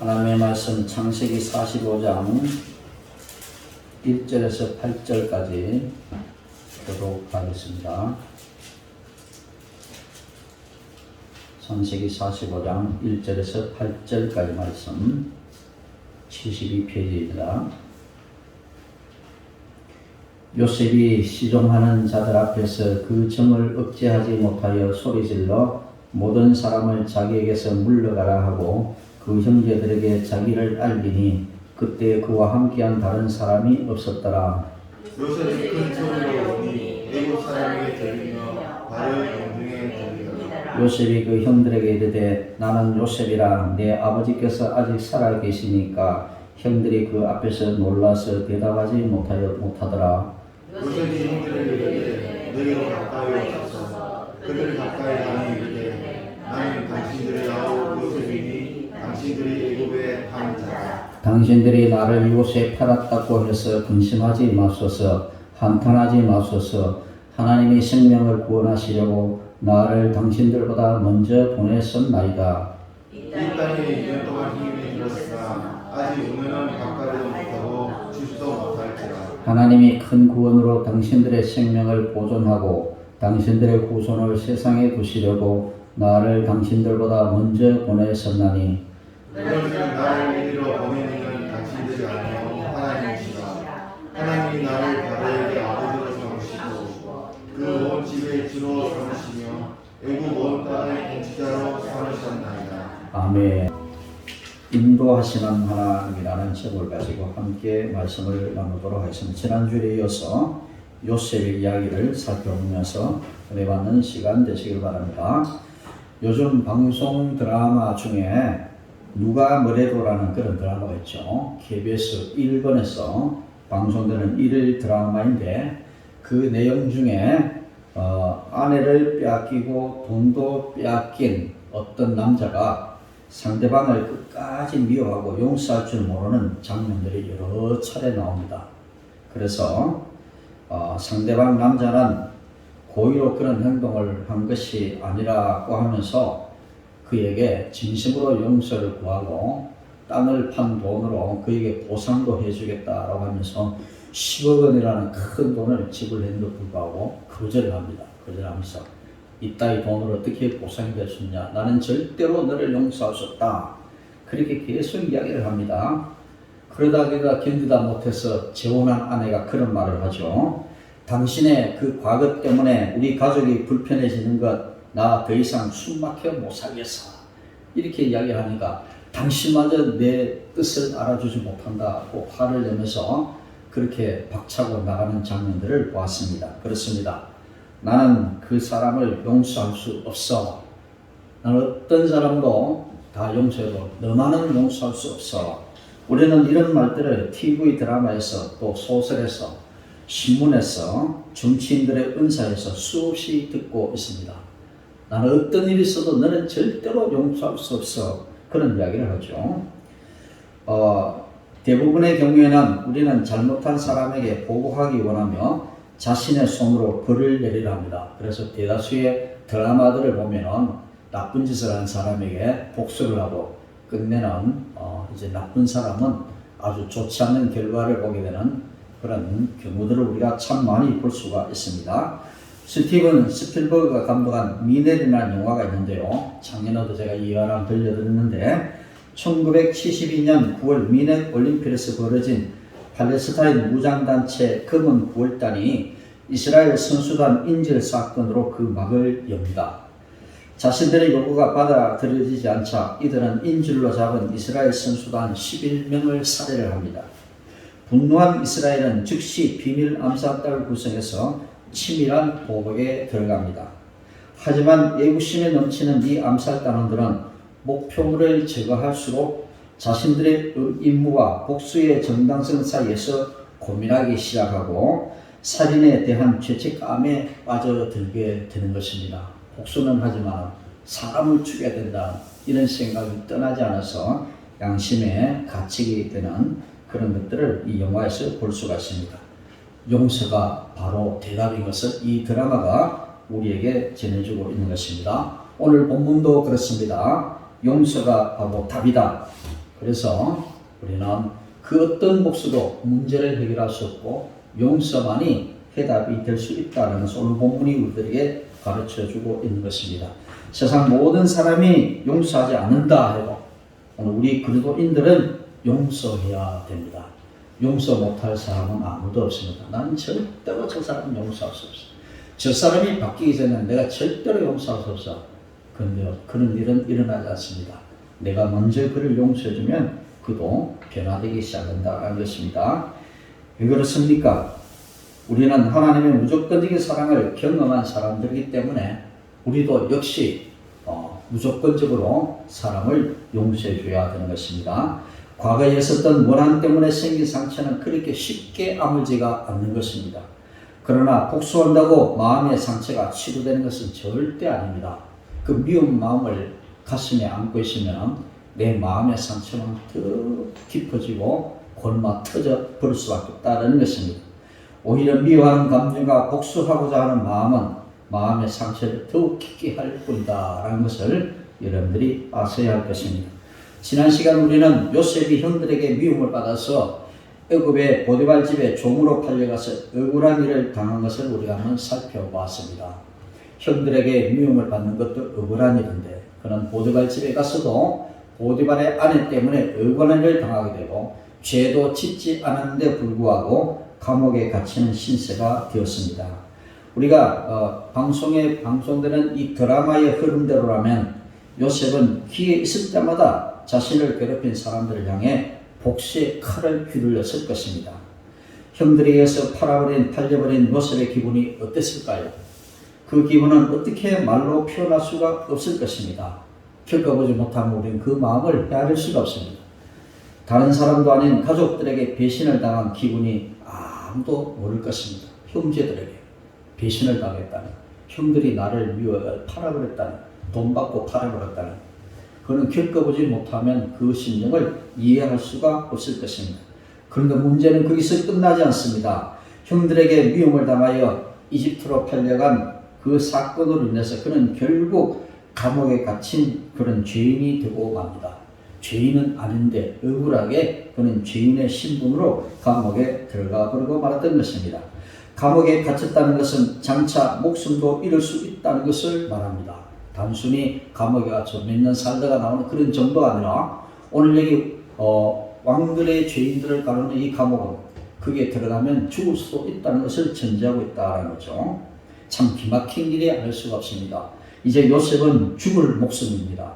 하나님의 말씀 창세기 45장 1절에서 8절까지 교독하겠습니다. 창세기 45장 1절에서 8절까지 말씀 72페이지입니다. 요셉이 시종하는 자들 앞에서 그 정을 억제하지 못하여 소리질러 모든 사람을 자기에게서 물러가라 하고 그 형제들에게 자기를 알리니 그때 그와 함께한 다른 사람이 없었더라. 요셉이 큰 소리로 오니 애국 사람에게 들리며 바로 영중에 들리더라. 요셉이 그 형들에게 이르되 나는 요셉이라 내 아버지께서 아직 살아 계시니까 형들이 그 앞에서 놀라서 대답하지 못하더라. 요셉이 형들에게 이르되 너희로 가까이 오소서. 그들이 가까이 가니 이르되 나는 당신들의 아우 요셉이니 당신들이 애굽의 한 자라. 당신들이 나를 이곳에 팔았다고 해서 근심하지 마소서. 한탄하지 마소서. 하나님이 생명을 구원하시려고 나를 당신들보다 먼저 보냈었나이다. 이 땅에 2년 동안 힘이 들었으나 아직 오늘은 가까이도 못하고 주지도 못할지라. 하나님이 큰 구원으로 당신들의 생명을 보존하고 당신들의 후손을 세상에 두시려고 나를 당신들보다 먼저 보냈었나니 너희는 나를 이리로 보내는 당신들이 아니요 하나님이시라. 하나님이 나를 바로에게 아버지로 삼으시고 그 온 집의 주로 삼으시며 애굽 온 땅의 통치자로 삼으셨나이다. 아멘. 인도하시는 하나님이라는 제목을 가지고 함께 말씀을 나누도록 하겠습니다. 지난주에 이어서 요셉의 이야기를 살펴보면서 은혜 받는 시간 되시길 바랍니다. 요즘 방송 드라마 중에 누가 뭐래도라는 그런 드라마가 있죠. KBS 1번에서 방송되는 일일 드라마인데 그 내용 중에 아내를 빼앗기고 돈도 빼앗긴 어떤 남자가 상대방을 끝까지 미워하고 용서할 줄 모르는 장면들이 여러 차례 나옵니다. 그래서 상대방 남자는 고의로 그런 행동을 한 것이 아니라고 하면서 그에게 진심으로 용서를 구하고 땅을 판 돈으로 그에게 보상도 해주겠다라고 하면서 10억 원이라는 큰 돈을 지불했는데도 불구하고 거절을 합니다. 거절하면서 이따위 돈으로 어떻게 보상이 될 수 있냐. 나는 절대로 너를 용서할 수 없다. 그렇게 계속 이야기를 합니다. 그러다가 견디다 못해서 재혼한 아내가 그런 말을 하죠. 당신의 그 과거 때문에 우리 가족이 불편해지는 것 나 더 이상 숨 막혀 못 살겠어. 이렇게 이야기하니까 당신마저 내 뜻을 알아주지 못한다고 화를 내면서 그렇게 박차고 나가는 장면들을 보았습니다. 그렇습니다. 나는 그 사람을 용서할 수 없어. 나는 어떤 사람도 다 용서해도 너만은 용서할 수 없어. 우리는 이런 말들을 TV 드라마에서 또 소설에서 신문에서 정치인들의 은사에서 수없이 듣고 있습니다. 나는 어떤 일이 있어도 너는 절대로 용서할 수 없어. 그런 이야기를 하죠. 대부분의 경우에는 우리는 잘못한 사람에게 보복하기 원하며 자신의 손으로 벌을 내리려 합니다. 그래서 대다수의 드라마들을 보면은 나쁜 짓을 한 사람에게 복수를 하고 끝내는 이제 나쁜 사람은 아주 좋지 않는 결과를 보게 되는 그런 경우들을 우리가 참 많이 볼 수가 있습니다. 스티븐 스필버그가 감독한 미넬이라는 영화가 있는데요. 작년에도 제가 이 영화를 들려드렸는데 1972년 9월 미넬 올림픽에서 벌어진 팔레스타인 무장단체 검은 9월단이 이스라엘 선수단 인질 사건으로 그 막을 엽니다. 자신들의 요구가 받아들여지지 않자 이들은 인질로 잡은 이스라엘 선수단 11명을 살해를 합니다. 분노한 이스라엘은 즉시 비밀 암살단을 구성해서 치밀한 보복에 들어갑니다. 하지만 애국심에 넘치는 이 암살단원들은 목표물을 제거할수록 자신들의 임무와 복수의 정당성 사이에서 고민하기 시작하고 살인에 대한 죄책감에 빠져들게 되는 것입니다. 복수는 하지만 사람을 죽여야 된다 이런 생각이 떠나지 않아서 양심에 갇히게 되는 그런 것들을 이 영화에서 볼 수가 있습니다. 용서가 바로 대답인 것을 이 드라마가 우리에게 전해주고 있는 것입니다. 오늘 본문도 그렇습니다. 용서가 바로 답이다. 그래서 우리는 그 어떤 복수도 문제를 해결할 수 없고 용서만이 해답이 될 수 있다는 것을 오늘 본문이 우리들에게 가르쳐주고 있는 것입니다. 세상 모든 사람이 용서하지 않는다 해도 오늘 우리 그리스도인들은 용서해야 됩니다. 용서 못할 사람은 아무도 없습니다. 나는 절대로 저 사람 용서할 수 없어. 저 사람이 바뀌기 전에 내가 절대로 용서할 수 없어. 그런데 그런 일은 일어나지 않습니다. 내가 먼저 그를 용서해주면 그도 변화되기 시작한다는 것입니다. 왜 그렇습니까? 우리는 하나님의 무조건적인 사랑을 경험한 사람들이기 때문에 우리도 역시 무조건적으로 사람을 용서해 줘야 되는 것입니다. 과거에 있었던 원한 때문에 생긴 상처는 그렇게 쉽게 아물지가 않는 것입니다. 그러나 복수한다고 마음의 상처가 치료되는 것은 절대 아닙니다. 그 미운 마음을 가슴에 안고 있으면 내 마음의 상처는 더 깊어지고 골마 터져 버릴 수밖에 없다는 것입니다. 오히려 미워하는 감정과 복수하고자 하는 마음은 마음의 상처를 더욱 깊게 할 뿐이다라는 것을 여러분들이 아셔야 할 것입니다. 지난 시간 우리는 요셉이 형들에게 미움을 받아서 애굽의 보디발 집에 종으로 팔려가서 억울한 일을 당한 것을 우리가 한번 살펴보았습니다. 형들에게 미움을 받는 것도 억울한 일인데 그는 보디발 집에 가서도 보디발의 아내 때문에 억울한 일을 당하게 되고 죄도 짓지 않았는데 불구하고 감옥에 갇히는 신세가 되었습니다. 우리가 방송에 방송되는 이 드라마의 흐름대로라면 요셉은 기회 있을 때마다 자신을 괴롭힌 사람들을 향해 복수의 칼을 휘둘렀을 것입니다. 형들에 의해서 팔려버린 요셉의 기분이 어땠을까요? 그 기분은 어떻게 말로 표현할 수가 없을 것입니다. 겪어보지 못하면 우리는 그 마음을 헤아릴 수가 없습니다. 다른 사람도 아닌 가족들에게 배신을 당한 기분이 아무도 모를 것입니다. 형제들에게 배신을 당했다는, 형들이 나를 팔아버렸다는, 돈 받고 팔아버렸다는, 그는 겪어보지 못하면 그 심정을 이해할 수가 없을 것입니다. 그런데 문제는 거기서 끝나지 않습니다. 형들에게 미움을 당하여 이집트로 팔려간 그 사건으로 인해서 그는 결국 감옥에 갇힌 그런 죄인이 되고 맙니다. 죄인은 아닌데 억울하게 그는 죄인의 신분으로 감옥에 들어가 버리고 말았던 것입니다. 감옥에 갇혔다는 것은 장차 목숨도 잃을 수 있다는 것을 말합니다. 단순히 감옥에 갇혀 몇 년 살다가 나오는 그런 정도가 아니라 오늘 여기 왕들의 죄인들을 가르는 이 감옥은 거기에 들어가면 죽을 수도 있다는 것을 전제하고 있다는 거죠. 참 기막힌 일이 아닐 수가 없습니다. 이제 요셉은 죽을 목숨입니다.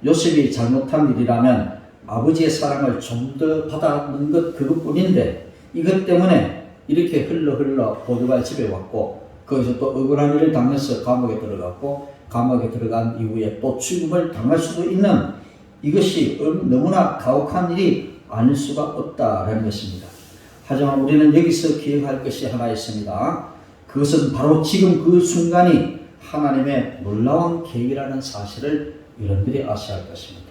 요셉이 잘못한 일이라면 아버지의 사랑을 좀 더 받았는 것 그것뿐인데 이것 때문에 이렇게 흘러 보디발 집에 왔고 거기서 또 억울한 일을 당해서 감옥에 들어갔고 감옥에 들어간 이후에 또 죽음을 당할 수도 있는 이것이 너무나 가혹한 일이 아닐 수가 없다라는 것입니다. 하지만 우리는 여기서 기억할 것이 하나 있습니다. 그것은 바로 지금 그 순간이 하나님의 놀라운 계획이라는 사실을 여러분들이 아셔야 할 것입니다.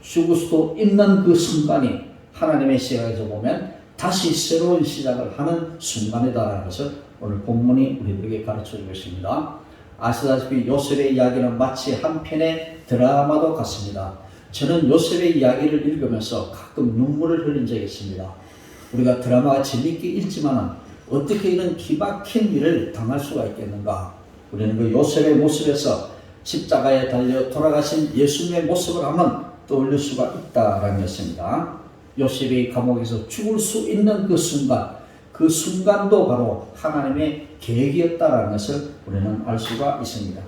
죽을 수도 있는 그 순간이 하나님의 시각에서 보면 다시 새로운 시작을 하는 순간이다라는 것을 오늘 본문이 우리들에게 가르쳐주고 있습니다. 아시다시피 요셉의 이야기는 마치 한 편의 드라마도 같습니다. 저는 요셉의 이야기를 읽으면서 가끔 눈물을 흘린 적이 있습니다. 우리가 드라마가 재밌게 읽지만 어떻게 이런 기막힌 일을 당할 수가 있겠는가? 우리는 그 요셉의 모습에서 십자가에 달려 돌아가신 예수님의 모습을 한번 떠올릴 수가 있다라는 것입니다. 요셉이 감옥에서 죽을 수 있는 그 순간, 그 순간도 바로 하나님의 계획이었다라는 것을 우리는 알 수가 있습니다.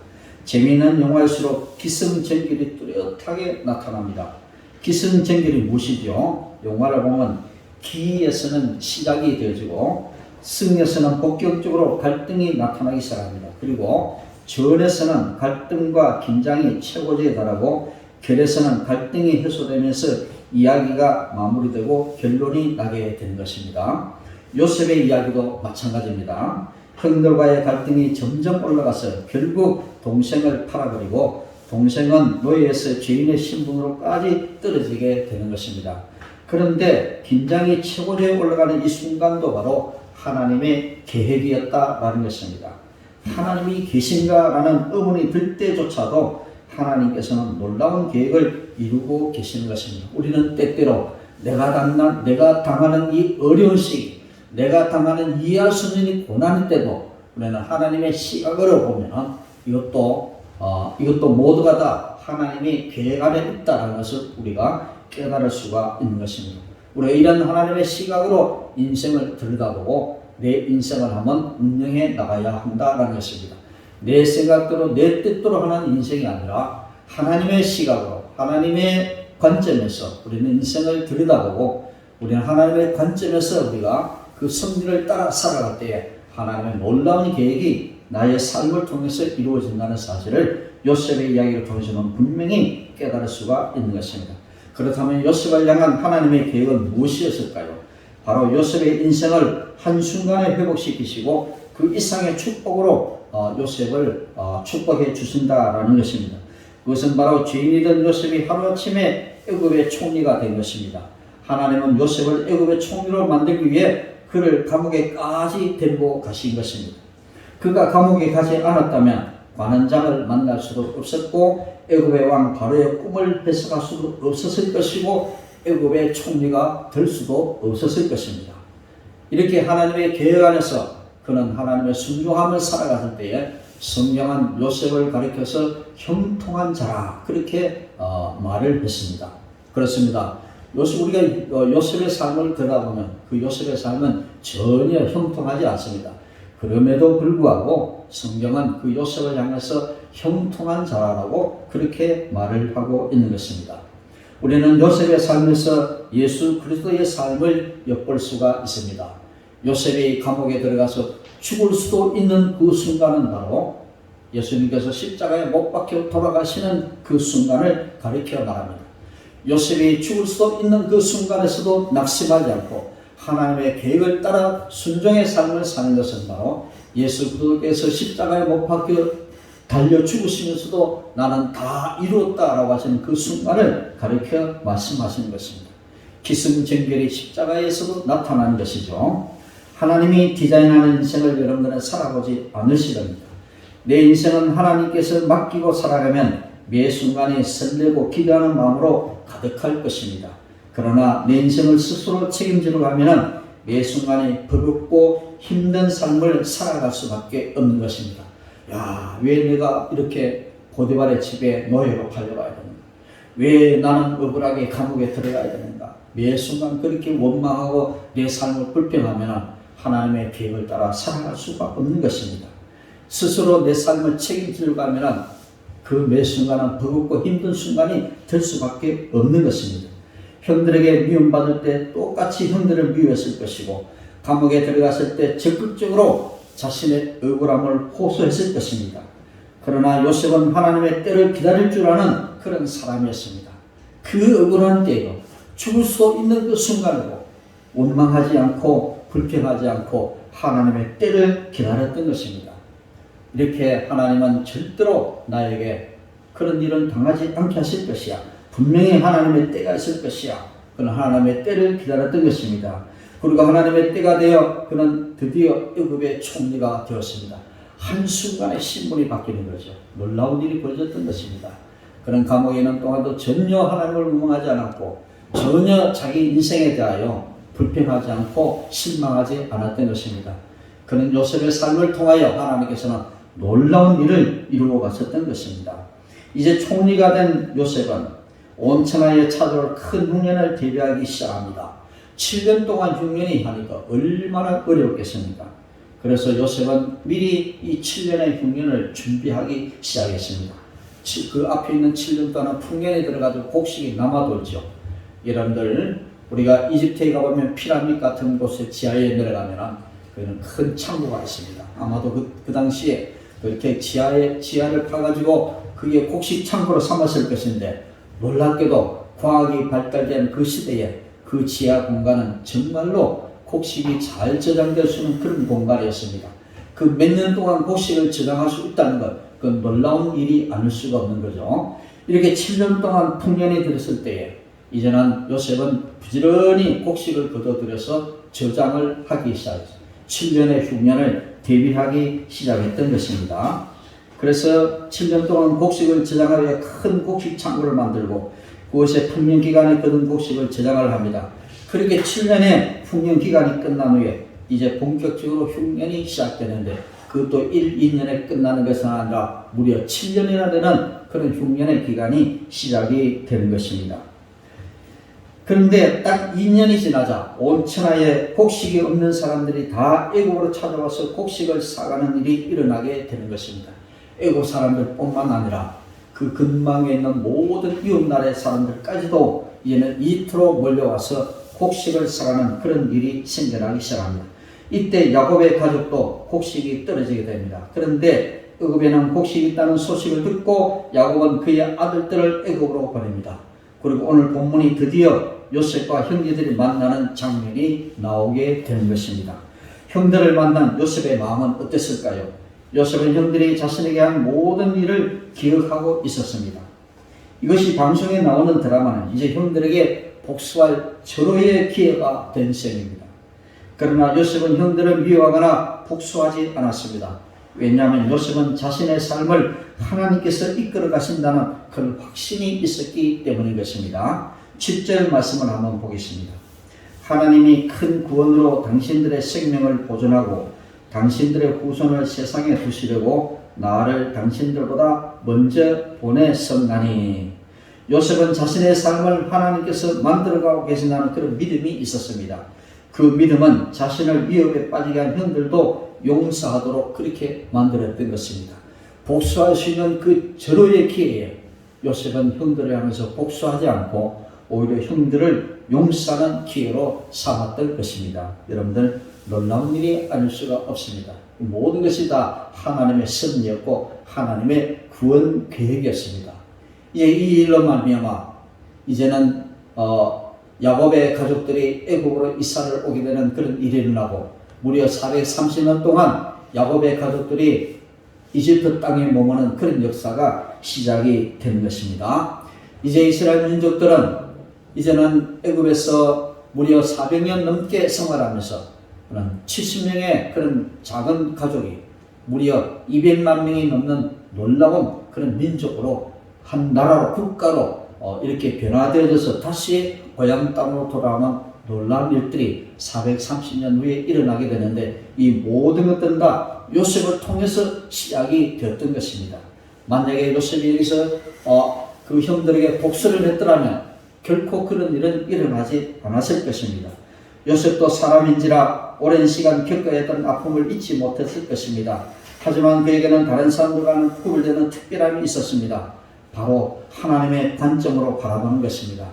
재미있는 영화일수록 기승전결이 뚜렷하게 나타납니다. 기승전결이 무엇이죠? 영화를 보면 기에서는 시작이 되어지고 승에서는 본격적으로 갈등이 나타나기 시작합니다. 그리고 전에서는 갈등과 긴장이 최고조에 달하고 결에서는 갈등이 해소되면서 이야기가 마무리되고 결론이 나게 되는 것입니다. 요셉의 이야기도 마찬가지입니다. 형들과의 갈등이 점점 올라가서 결국 동생을 팔아버리고 동생은 노예에서 죄인의 신분으로까지 떨어지게 되는 것입니다. 그런데 긴장이 최고조에 올라가는 이 순간도 바로 하나님의 계획이었다라는 것입니다. 하나님이 계신가라는 의문이 들 때조차도 하나님께서는 놀라운 계획을 이루고 계시는 것입니다. 우리는 때때로 내가 당하는 이 어려운 시기, 내가 당하는 이해할 수 없는 이 고난일 때도 우리는 하나님의 시각으로 보면 이것도 모두가 다 하나님이 계획 안에 있다는 것을 우리가 깨달을 수가 있는 것입니다. 우리가 이런 하나님의 시각으로 인생을 들여다보고 내 인생을 한번 운영해 나가야 한다는 것입니다. 내 생각대로 내 뜻대로 하는 인생이 아니라 하나님의 시각으로 하나님의 관점에서 우리는 인생을 들여다보고 우리는 하나님의 관점에서 우리가 그 섭리를 따라 살아갈 때에 하나님의 놀라운 계획이 나의 삶을 통해서 이루어진다는 사실을 요셉의 이야기를 통해서는 분명히 깨달을 수가 있는 것입니다. 그렇다면 요셉을 향한 하나님의 계획은 무엇이었을까요? 바로 요셉의 인생을 한순간에 회복시키시고 그 이상의 축복으로 요셉을 축복해 주신다라는 것입니다. 그것은 바로 죄인이던 요셉이 하루아침에 애굽의 총리가 된 것입니다. 하나님은 요셉을 애굽의 총리로 만들기 위해 그를 감옥에까지 데리고 가신 것입니다. 그가 감옥에 가지 않았다면 관원장을 만날 수도 없었고 애굽의 왕 바로의 꿈을 해석할 수도 없었을 것이고 애굽의 총리가 될 수도 없었을 것입니다. 이렇게 하나님의 계획 안에서 그는 하나님의 순종함을 살아갔을 때에 성경은 요셉을 가리켜서 형통한 자라 그렇게 말을 했습니다. 그렇습니다. 우리가 요셉의 삶을 들여다보면 그 요셉의 삶은 전혀 형통하지 않습니다. 그럼에도 불구하고 성경은 그 요셉을 향해서 형통한 자라고 그렇게 말을 하고 있는 것입니다. 우리는 요셉의 삶에서 예수 그리스도의 삶을 엿볼 수가 있습니다. 요셉이 감옥에 들어가서 죽을 수도 있는 그 순간은 바로 예수님께서 십자가에 못 박혀 돌아가시는 그 순간을 가리켜 말합니다. 요셉이 죽을 수도 있는 그 순간에서도 낙심하지 않고 하나님의 계획을 따라 순종의 삶을 사는 것은 바로 예수 그리스도께서 십자가에 못 박혀 달려 죽으시면서도 나는 다 이루었다라고 하시는 그 순간을 가리켜 말씀하시는 것입니다. 기승전결이 십자가에서도 나타나는 것이죠. 하나님이 디자인하는 인생을 여러분들은 살아보지 않으시렵니다. 내 인생은 하나님께서 맡기고 살아가면 매 순간이 설레고 기대하는 마음으로 가득할 것입니다. 그러나 내 인생을 스스로 책임지러 가면 매 순간이 버겁고 힘든 삶을 살아갈 수밖에 없는 것입니다. 야, 왜 내가 이렇게 보디발의 집에 노예로 팔려가야 되는가? 왜 나는 억울하게 감옥에 들어가야 되는가? 매 순간 그렇게 원망하고 내 삶을 불평하면 하나님의 계획을 따라 살아갈 수가 없는 것입니다. 스스로 내 삶을 책임지려고 하면 그 매 순간은 버겁고 힘든 순간이 될 수밖에 없는 것입니다. 형들에게 미움받을 때 똑같이 형들을 미워했을 것이고 감옥에 들어갔을 때 적극적으로 자신의 억울함을 호소했을 것입니다. 그러나 요셉은 하나님의 때를 기다릴 줄 아는 그런 사람이었습니다. 그 억울한 때에도 죽을 수 있는 그 순간에도 원망하지 않고 불평하지 않고 하나님의 때를 기다렸던 것입니다. 이렇게 하나님은 절대로 나에게 그런 일은 당하지 않게 하실 것이야. 분명히 하나님의 때가 있을 것이야. 그는 하나님의 때를 기다렸던 것입니다. 그리고 하나님의 때가 되어 그는 드디어 애굽의 총리가 되었습니다. 한순간에 신분이 바뀌는 거죠. 놀라운 일이 벌어졌던 것입니다. 그는 감옥에 있는 동안도 전혀 하나님을 원망하지 않았고 전혀 자기 인생에 대하여 불평하지 않고 실망하지 않았던 것입니다. 그는 요셉의 삶을 통하여 하나님께서는 놀라운 일을 이루어 가셨던 것입니다. 이제 총리가 된 요셉은 온 천하에 찾아올 큰 흉년을 대비하기 시작합니다. 7년 동안 흉년이 하니까 얼마나 어려웠겠습니까? 그래서 요셉은 미리 이 7년의 흉년을 준비하기 시작했습니다. 그 앞에 있는 7년 동안 풍년에 들어가지고 곡식이 남아돌죠. 여러분들 우리가 이집트에 가보면 피라미드 같은 곳에 지하에 내려가면 그는 큰 창고가 있습니다. 아마도 그 당시에 그렇게 지하를 파가지고 그게 곡식 창고로 삼았을 것인데 놀랍게도 과학이 발달된 그 시대에 그 지하 공간은 정말로 곡식이 잘 저장될 수 있는 그런 공간이었습니다. 그 몇 년 동안 곡식을 저장할 수 있다는 것, 그건 놀라운 일이 아닐 수가 없는 거죠. 이렇게 7년 동안 풍년이 들었을 때에 이제는 요셉은 부지런히 곡식을 거둬들여서 저장을 하기 시작했습니다. 7년의 흉년을 대비하기 시작했던 것입니다. 그래서 7년 동안 곡식을 저장하기 위해 큰 곡식 창고를 만들고 그곳에 풍년기간에 거둔 곡식을 저장을 합니다. 그렇게 7년의 풍년기간이 끝난 후에 이제 본격적으로 흉년이 시작되는데 그것도 1, 2년에 끝나는 것은 아니라 무려 7년이나 되는 그런 흉년의 기간이 시작이 되는 것입니다. 그런데 딱 2년이 지나자 온 천하에 곡식이 없는 사람들이 다 애국으로 찾아와서 곡식을 사가는 일이 일어나게 되는 것입니다. 애국 사람들뿐만 아니라 그 근방에 있는 모든 이웃나라의 사람들까지도 이제는 이틀로 몰려와서 곡식을 사가는 그런 일이 생겨나기 시작합니다. 이때 야곱의 가족도 곡식이 떨어지게 됩니다. 그런데 애굽에는 곡식이 있다는 소식을 듣고 야곱은 그의 아들들을 애굽으로 보냅니다. 그리고 오늘 본문이 드디어 요셉과 형제들이 만나는 장면이 나오게 되는 것입니다. 형들을 만난 요셉의 마음은 어땠을까요? 요셉은 형들이 자신에게 한 모든 일을 기억하고 있었습니다. 이것이 방송에 나오는 드라마는 이제 형들에게 복수할 절호의 기회가 된 셈입니다. 그러나 요셉은 형들을 미워하거나 복수하지 않았습니다. 왜냐하면 요셉은 자신의 삶을 하나님께서 이끌어 가신다는 그런 확신이 있었기 때문인 것입니다. 7절 말씀을 한번 보겠습니다. 하나님이 큰 구원으로 당신들의 생명을 보존하고 당신들의 후손을 세상에 두시려고 나를 당신들보다 먼저 보냈었나니. 요셉은 자신의 삶을 하나님께서 만들어가고 계신다는 그런 믿음이 있었습니다. 그 믿음은 자신을 위협에 빠지게 한 형들도 용서하도록 그렇게 만들었던 것입니다. 복수할 수 있는 그 절호의 기회에 요셉은 형들을 향해서 복수하지 않고 오히려 형들을 용서하는 기회로 삼았던 것입니다. 여러분들 놀라운 일이 아닐 수가 없습니다. 모든 것이 다 하나님의 섭리였고 하나님의 구원 계획이었습니다. 이제 이 일로 말미암아 이제는 야곱의 가족들이 애굽으로 이사를 오게 되는 그런 일이 일어나고 무려 430년 동안 야곱의 가족들이 이집트 땅에 머무는 그런 역사가 시작이 되는 것입니다. 이제 이스라엘 민족들은 이제는 애굽에서 무려 400년 넘게 생활하면서 70명의 그런 작은 가족이 무려 200만 명이 넘는 놀라운 그런 민족으로 한 나라로 국가로 이렇게 변화되어져서 다시 고향 땅으로 돌아오는 놀라운 일들이 430년 후에 일어나게 되는데 이 모든 것들은 다 요셉을 통해서 시작이 되었던 것입니다. 만약에 요셉이 여기서 그 형들에게 복수를 했더라면 결코 그런 일은 일어나지 않았을 것입니다. 요셉도 사람인지라 오랜 시간 겪어야 했던 아픔을 잊지 못했을 것입니다. 하지만 그에게는 다른 사람들과는 구별되는 특별함이 있었습니다. 바로 하나님의 관점으로 바라보는 것입니다.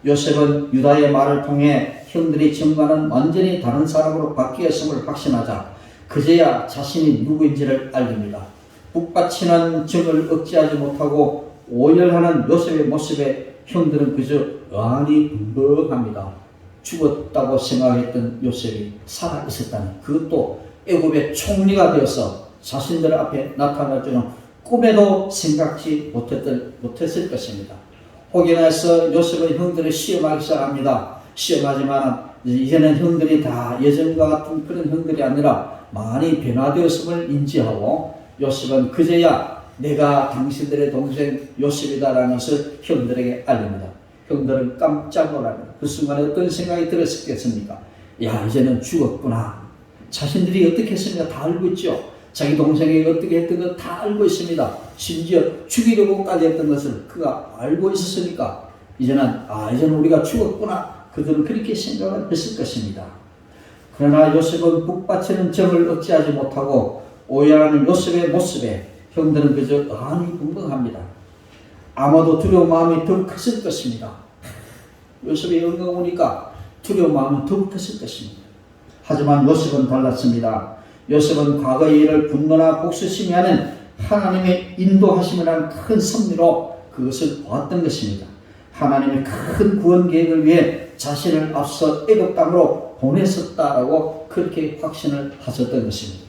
요셉은 유다의 말을 통해 형들이 전과는 완전히 다른 사람으로 바뀌었음을 확신하자 그제야 자신이 누구인지를 알립니다. 북받치는 정을 억제하지 못하고 오열하는 요셉의 모습에 형들은 그저 의아니 분벙합니다. 죽었다고 생각했던 요셉이 살아있었다니, 그것도 애굽의 총리가 되어서 자신들 앞에 나타날 줄은 꿈에도 생각지 못했을 것입니다. 혹여나서 요셉은 형들을 시험하기 시작합니다. 시험하지만 이제는 형들이 다 예전과 같은 그런 형들이 아니라 많이 변화되었음을 인지하고 요셉은 그제야 내가 당신들의 동생 요셉이다라는 것을 형들에게 알립니다. 형들은 깜짝 놀랍니다. 그 순간에 어떤 생각이 들었겠습니까? 야, 이제는 죽었구나. 자신들이 어떻게 했습니까? 다 알고 있죠. 자기 동생에게 어떻게 했던 걸 다 알고 있습니다. 심지어 죽이려고까지 했던 것을 그가 알고 있었으니까 이제는 우리가 죽었구나. 그들은 그렇게 생각을 했을 것입니다. 그러나 요셉은 북받치는 정을 억제하지 못하고 오해하는 요셉의 모습에 형들은 그저 의아니 분벙합니다. 아마도 두려운 마음이 더 컸을 것입니다. 요셉의 영광을 보니까 두려운 마음은 더 컸을 것입니다. 하지만 요셉은 달랐습니다. 요셉은 과거의 일을 분노나 복수심이 아닌 하나님의 인도하심이라는 큰 섭리로 그것을 보았던 것입니다. 하나님의 큰 구원 계획을 위해 자신을 앞서 애굽 땅으로 보냈었다라고 그렇게 확신을 하셨던 것입니다.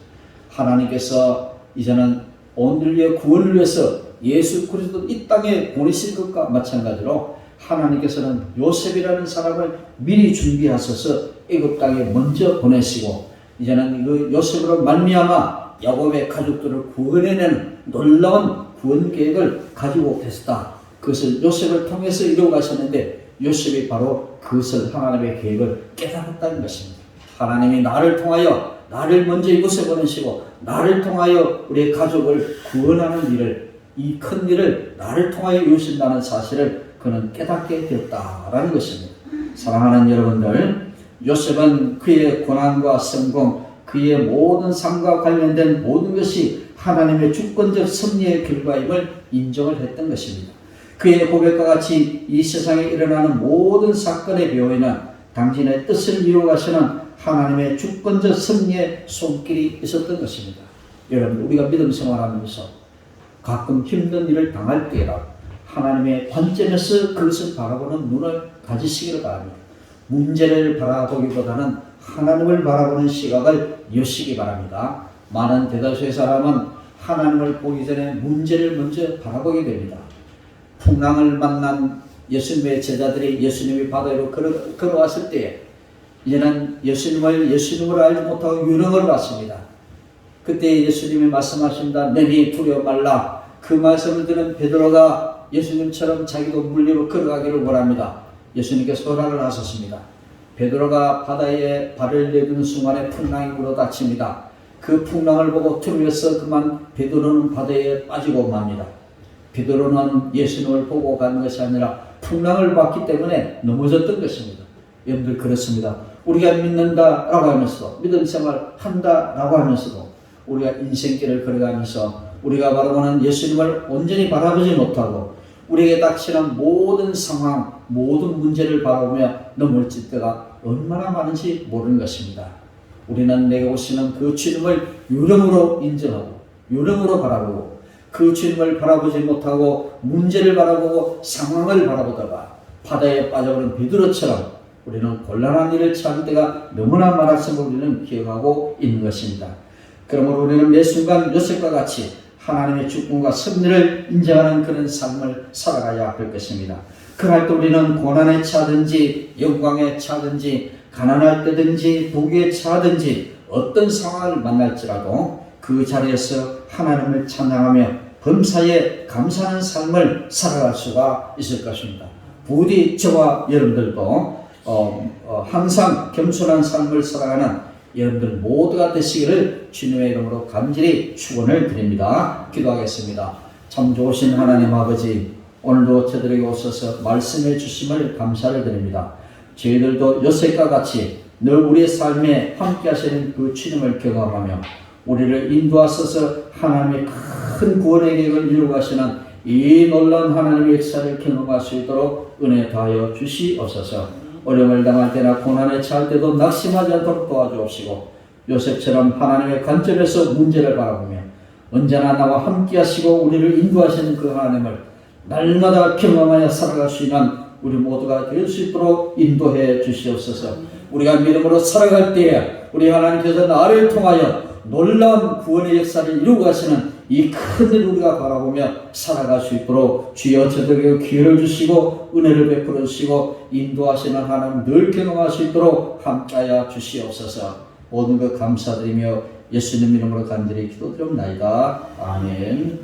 하나님께서 이제는 온 인류의 구원을 위해서 예수 그리스도 이 땅에 보내실 것과 마찬가지로 하나님께서는 요셉이라는 사람을 미리 준비하셔서 애굽 땅에 먼저 보내시고 이제는 그 요셉으로 말미암아 야곱의 가족들을 구원해내는 놀라운 구원 계획을 가지고 계셨다. 그것을 요셉을 통해서 이루어 가셨는데 요셉이 바로 그것을 하나님의 계획을 깨달았다는 것입니다. 하나님이 나를 통하여 나를 먼저 이곳에 보내시고 나를 통하여 우리의 가족을 구원하는 일을, 이 큰 일을 나를 통하여 이루신다는 사실을 그는 깨닫게 되었다라는 것입니다. 사랑하는 여러분들, 요셉은 그의 고난과 성공, 그의 모든 삶과 관련된 모든 것이 하나님의 주권적 섭리의 결과임을 인정을 했던 것입니다. 그의 고백과 같이 이 세상에 일어나는 모든 사건의 배후에는 당신의 뜻을 이루어 가시는 하나님의 주권적 섭리의 손길이 있었던 것입니다. 여러분, 우리가 믿음 생활하면서 가끔 힘든 일을 당할 때라 하나님의 관점에서 그것을 바라보는 눈을 가지시기를 바랍니다. 문제를 바라보기보다는 하나님을 바라보는 시각을 여시기 바랍니다. 많은 대다수의 사람은 하나님을 보기 전에 문제를 먼저 바라보게 됩니다. 풍랑을 만난 예수님의 제자들이 예수님이 바다 위로 걸어왔을 때에 이제는 예수님을 알지 못하고 유령을 봤습니다. 그때 예수님이 말씀하십니다. 너희 두려워 말라. 그 말씀을 들은 베드로가 예수님처럼 자기도 물 위로 걸어가기를 원합니다. 예수님께서 허락을 하셨습니다. 베드로가 바다에 발을 내딛는 순간에 풍랑이 불어닥칩니다. 그 풍랑을 보고 두려워서 그만 베드로는 바다에 빠지고 맙니다. 베드로는 예수님을 보고 가는 것이 아니라 풍랑을 봤기 때문에 넘어졌던 것입니다. 여러분들 그렇습니다. 우리가 믿는다라고 하면서도 믿음 생활 한다라고 하면서도 우리가 인생길을 걸어가면서 우리가 바라보는 예수님을 온전히 바라보지 못하고 우리에게 닥치는 모든 상황, 모든 문제를 바라보며 넘어질 때가 얼마나 많은지 모르는 것입니다. 우리는 내게 오시는 그 주님을 유령으로 인정하고 유령으로 바라보고 그 주님을 바라보지 못하고 문제를 바라보고 상황을 바라보다가 바다에 빠져버린 베드로처럼 우리는 곤란한 일을 처할 때가 너무나 많았음을 우리는 기억하고 있는 것입니다. 그러므로 우리는 매 순간 요셉과 같이 하나님의 주권과 섭리를 인정하는 그런 삶을 살아가야 할 것입니다. 그럴 때 우리는 고난에 처하든지 영광에 처하든지 가난할 때든지 부귀에 처하든지 어떤 상황을 만날지라도 그 자리에서 하나님을 찬양하며 범사에 감사하는 삶을 살아갈 수가 있을 것입니다. 부디 저와 여러분들도 항상 겸손한 삶을 살아가는 여러분들 모두가 되시기를 주님의 이름으로 간절히 축원을 드립니다. 기도하겠습니다. 참 좋으신 하나님 아버지, 오늘도 저들에게 오셔서 말씀해 주심을 감사를 드립니다. 저희들도 요셉과 같이 늘 우리의 삶에 함께 하시는 그 주님을 경험하며 우리를 인도하셔서 하나님의 큰 구원의 계획을 이루어 가시는 이 놀라운 하나님의 역사를 경험할 수 있도록 은혜 다하여 주시옵소서. 어려움을 당할 때나 고난에 처할 때도 낙심하지 않도록 도와주옵시고 요셉처럼 하나님의 관점에서 문제를 바라보며 언제나 나와 함께 하시고 우리를 인도하시는 그 하나님을 날마다 경험하여 살아갈 수 있는 우리 모두가 될 수 있도록 인도해 주시옵소서. 우리가 믿음으로 살아갈 때에 우리 하나님께서 나를 통하여 놀라운 구원의 역사를 이루고 가시는 이 큰 일 우리가 바라보며 살아갈 수 있도록 주여 저들에게 기회를 주시고 은혜를 베풀어 주시고 인도하시는 하나님 늘 경험할 수 있도록 함께하여 주시옵소서. 모든 것 감사드리며 예수님 이름으로 간절히 기도드립니다. 아멘.